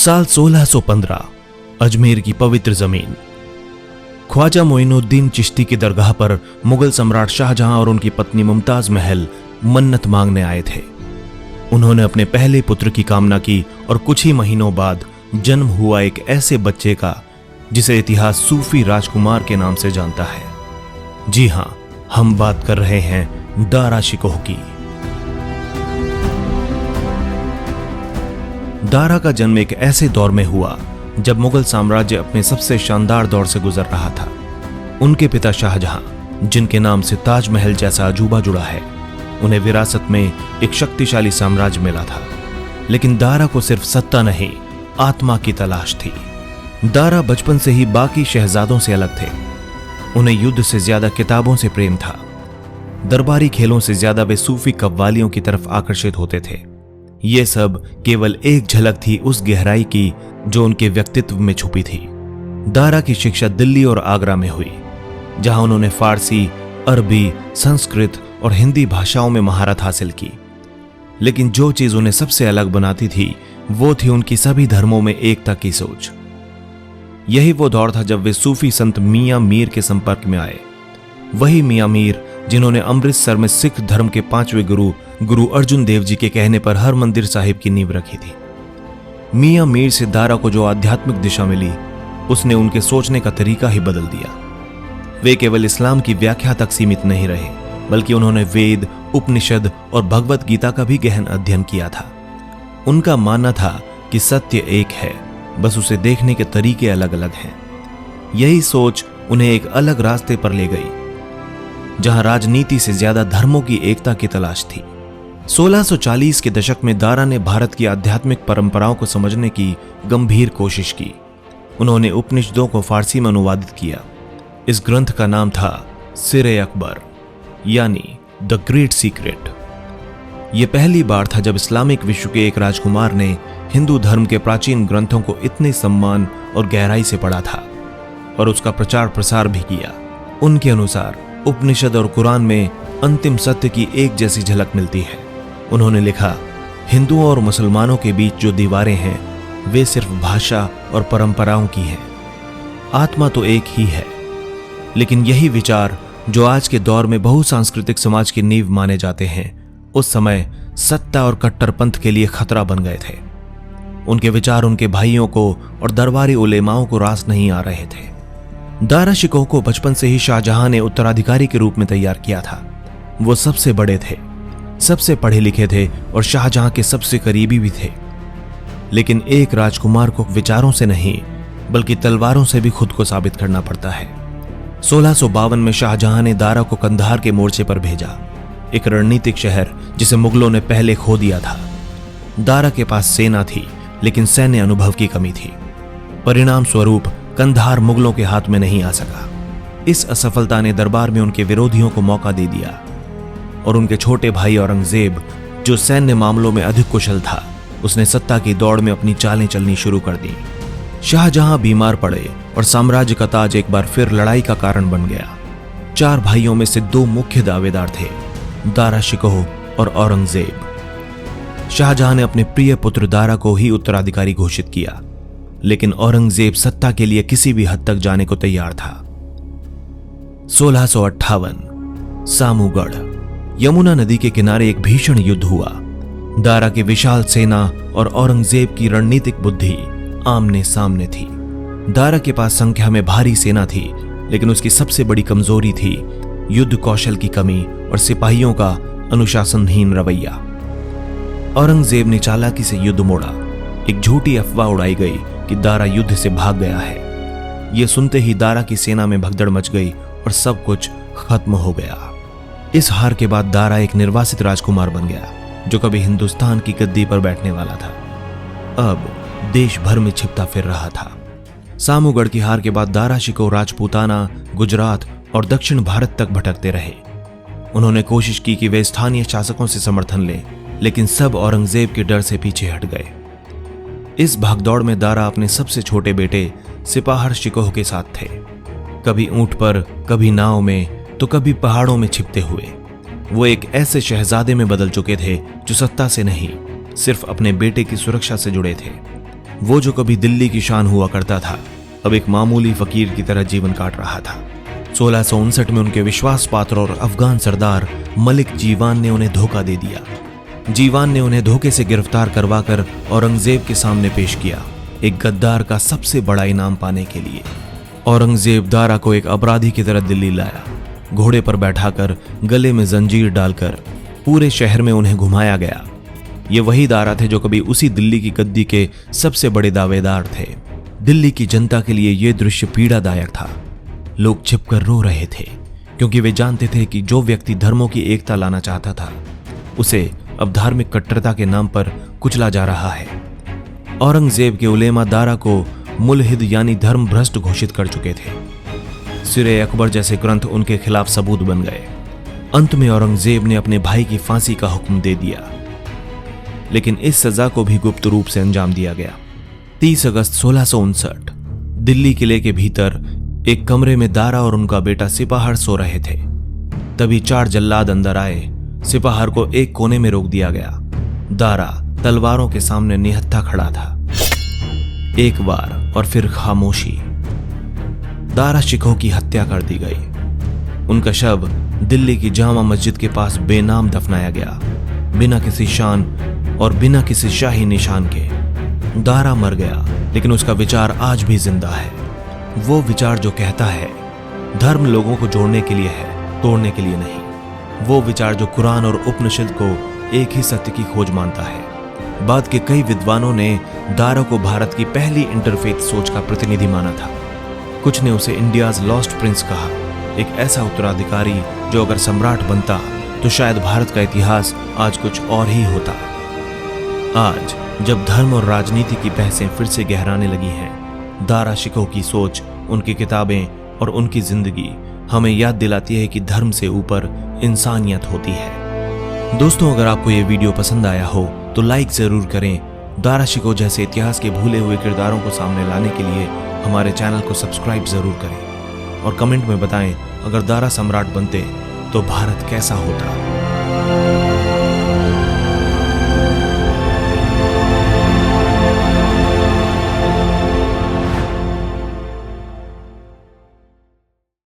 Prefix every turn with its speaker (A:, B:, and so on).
A: साल 1615 अजमेर की पवित्र जमीन। ख्वाजा मोइनुद्दीन चिश्ती की दरगाह पर मुगल सम्राट शाहजहां और उनकी पत्नी मुमताज महल मन्नत मांगने आए थे। उन्होंने अपने पहले पुत्र की कामना की और कुछ ही महीनों बाद जन्म हुआ एक ऐसे बच्चे का जिसे इतिहास सूफी राजकुमार के नाम से जानता है। जी हां, हम बात कर रहे हैं दारा शिकोह की। दारा का जन्म एक ऐसे दौर में हुआ जब मुगल साम्राज्य अपने सबसे शानदार दौर से गुजर रहा था। उनके पिता शाहजहां, जिनके नाम से ताजमहल जैसा अजूबा जुड़ा है, उन्हें विरासत में एक शक्तिशाली साम्राज्य मिला था। लेकिन दारा को सिर्फ सत्ता नहीं, आत्मा की तलाश थी। दारा बचपन से ही बाकी शहजादों से अलग थे। उन्हें युद्ध से ज्यादा किताबों से प्रेम था। दरबारी खेलों से ज्यादा वे सूफी कव्वालियों की तरफ आकर्षित होते थे। ये सब केवल एक झलक थी उस गहराई की जो उनके व्यक्तित्व में छुपी थी। दारा की शिक्षा दिल्ली और आगरा में हुई, जहां उन्होंने फारसी, अरबी, संस्कृत और हिंदी भाषाओं में महारत हासिल की। लेकिन जो चीज उन्हें सबसे अलग बनाती थी वो थी उनकी सभी धर्मों में एकता की सोच। यही वो दौर था जब वे सूफी संत मियां मीर के संपर्क में आए। वही मियां मीर जिन्होंने अमृतसर में सिख धर्म के 5वें गुरु अर्जुन देव जी के कहने पर हरमंदिर साहिब की नींव रखी थी। मियां मीर से दारा को जो आध्यात्मिक दिशा मिली, उसने उनके सोचने का तरीका ही बदल दिया। वे केवल इस्लाम की व्याख्या तक सीमित नहीं रहे, बल्कि उन्होंने वेद, उपनिषद और भगवत गीता का भी गहन अध्ययन किया था। उनका मानना था कि सत्य एक है, बस उसे देखने के तरीके अलग अलग हैं। यही सोच उन्हें एक अलग रास्ते पर ले गई, जहां राजनीति से ज्यादा धर्मों की एकता की तलाश थी। 1640 के दशक में दारा ने भारत की आध्यात्मिक परंपराओं को समझने की गंभीर कोशिश की। उन्होंने उपनिषदों को फारसी में अनुवादित किया। इस ग्रंथ का नाम था सिर-ए-अकबर, यानी द ग्रेट सीक्रेट। यह पहली बार था जब इस्लामिक विश्व के एक राजकुमार ने हिंदू धर्म के प्राचीन ग्रंथों को इतने सम्मान और गहराई से पढ़ा था और उसका प्रचार प्रसार भी किया। उनके अनुसार उपनिषद और कुरान में अंतिम सत्य की एक जैसी झलक मिलती है। उन्होंने लिखा, हिंदुओं और मुसलमानों के बीच जो दीवारें हैं वे सिर्फ भाषा और परंपराओं की हैं। आत्मा तो एक ही है। लेकिन यही विचार जो आज के दौर में बहुसांस्कृतिक समाज की नींव माने जाते हैं, उस समय सत्ता और कट्टरपंथ के लिए खतरा बन गए थे। उनके विचार उनके भाइयों को और दरबारी उलेमाओं को रास नहीं आ रहे थे। दारा शिकोह को बचपन से ही शाहजहां ने उत्तराधिकारी के रूप में तैयार किया था। वो सबसे बड़े थे, सबसे पढ़े लिखे थे और शाहजहां के सबसे करीबी भी थे। लेकिन एक राजकुमार को विचारों से नहीं बल्कि तलवारों से भी खुद को साबित करना पड़ता है। 1652 में शाहजहां ने दारा को कंधार के मोर्चे पर भेजा, एक रणनीतिक शहर जिसे मुगलों ने पहले खो दिया था। दारा के पास सेना थी, लेकिन सैन्य अनुभव की कमी थी। परिणाम स्वरूप कंधार मुगलों के हाथ में नहीं आ सका। इस असफलता ने दरबार में उनके विरोधियों को मौका दे दिया और उनके छोटे भाई औरंगजेब, जो सैन्य मामलों में अधिक कुशल था, उसने सत्ता की दौड़ में अपनी चालें चलनी शुरू कर दी। शाहजहां बीमार पड़े और साम्राज्य का ताज एक बार फिर लड़ाई का कारण बन गया। 4 भाइयों में से 2 मुख्य दावेदार थे, दारा शिकोह और औरंगजेब। शाहजहां ने अपने प्रिय पुत्र दारा को ही उत्तराधिकारी घोषित किया, लेकिन औरंगजेब सत्ता के लिए किसी भी हद तक जाने को तैयार था। 1658 सामूगढ़, यमुना नदी के किनारे एक भीषण युद्ध हुआ। दारा की विशाल सेना और औरंगजेब की रणनीतिक बुद्धि आमने सामने थी। दारा के पास संख्या में भारी सेना थी, लेकिन उसकी सबसे बड़ी कमजोरी थी युद्ध कौशल की कमी और सिपाहियों का अनुशासनहीन रवैया। औरंगजेब ने चालाकी से युद्ध मोड़ा। एक झूठी अफवाह उड़ाई गई कि दारा युद्ध से भाग गया है। यह सुनते ही दारा की सेना में भगदड़ मच गई और सब कुछ खत्म हो गया। इस हार के बाद दारा एक निर्वासित राजकुमार बन गया, जो कभी हिंदुस्तान की गद्दी पर बैठने वाला था, अब देश भर में छिपता फिर रहा था। सामूगढ़ की हार के बाद दारा शिकोह राजपूताना, गुजरात और दक्षिण भारत तक भटकते रहे। उन्होंने कोशिश की कि वे स्थानीय शासकों से समर्थन लें, लेकिन सब औरंगजेब के डर से पीछे हट गए। इस भागदौड़ में दारा अपने सबसे छोटे बेटे सिपाहर शिकोह के साथ थे, कभी ऊंट पर, कभी नाव में, तो कभी पहाड़ों में छिपते हुए। वो एक ऐसे शहजादे में बदल चुके थे जो सत्ता से नहीं, सिर्फ अपने बेटे की सुरक्षा से जुड़े थे। वो जो कभी दिल्ली की शान हुआ करता था, अब एक मामूली फकीर की तरह जीवन काट रहा था। 1659 में उनके विश्वास पात्र और अफगान सरदार मलिक जीवान ने उन्हें धोखा दे दिया। जीवान ने उन्हें धोखे से गिरफ्तार करवाकर औरंगजेब के सामने पेश किया, एक गद्दार का सबसे बड़ा इनाम पाने के लिए। औरंगजेब दारा को एक अपराधी की तरह दिल्ली लाया, घोड़े पर बैठाकर गले में जंजीर डालकर पूरे शहर में उन्हें घुमाया गया। ये वही दारा थे जो कभी उसी दिल्ली की गद्दी के सबसे बड़े दावेदार थे। दिल्ली की जनता के लिए यह दृश्य पीड़ादायक था। लोग छिपकर रो रहे थे, क्योंकि वे जानते थे कि जो व्यक्ति धर्मों की एकता लाना चाहता था, उसे अब धार्मिक कट्टरता के नाम पर कुचला जा रहा है। औरंगजेब के उलेमा दारा को मुल्हिद यानी धर्म भ्रष्ट घोषित कर चुके थे। सिरे अकबर जैसे ग्रंथ उनके खिलाफ सबूत बन गए। अंत में औरंगजेब ने अपने भाई की फांसी का हुक्म दे दिया, लेकिन इस सजा को भी गुप्त रूप से अंजाम दिया गया। 30 अगस्त 1659 दिल्ली किले के भीतर एक कमरे में दारा और उनका बेटा सिपाहर सो रहे थे। तभी 4 जल्लाद अंदर आए। सिपाहर को एक कोने में रोक दिया गया। दारा तलवारों के सामने निहत्था खड़ा था। एक बार और फिर खामोशी। दारा शिकोह की हत्या कर दी गई। उनका शव दिल्ली की जामा मस्जिद के पास बेनाम दफनाया गया, बिना किसी शान और बिना किसी शाही निशान के। दारा मर गया, लेकिन उसका विचार आज भी जिंदा है। वो विचार जो कहता है धर्म लोगों को जोड़ने के लिए है, तोड़ने के लिए नहीं। वो विचार जो कुरान और उपनिषद को एक ही सत्य की खोज मानता है। बाद के कई विद्वानों ने दारा को भारत की पहली इंटरफेथ सोच का प्रतिनिधि माना था। कुछ ने उसे इंडियाज लॉस्ट प्रिंस कहा, एक ऐसा उत्तराधिकारी जो अगर सम्राट बनता तो शायद भारत का इतिहास आज कुछ और ही होता। आज जब धर्म और राजनीति की बहसें फिर से गहराने लगी हैं, दारा शिकोह की सोच, उनकी किताबें और उनकी जिंदगी हमें याद दिलाती है कि धर्म से ऊपर इंसानियत होती है। दोस्तों, अगर आपको ये वीडियो पसंद आया हो तो लाइक जरूर करें। दारा शिकोह जैसे इतिहास के भूले हुए किरदारों को सामने लाने के लिए हमारे चैनल को सब्सक्राइब जरूर करें और कमेंट में बताएं अगर दारा सम्राट बनते तो भारत कैसा होता।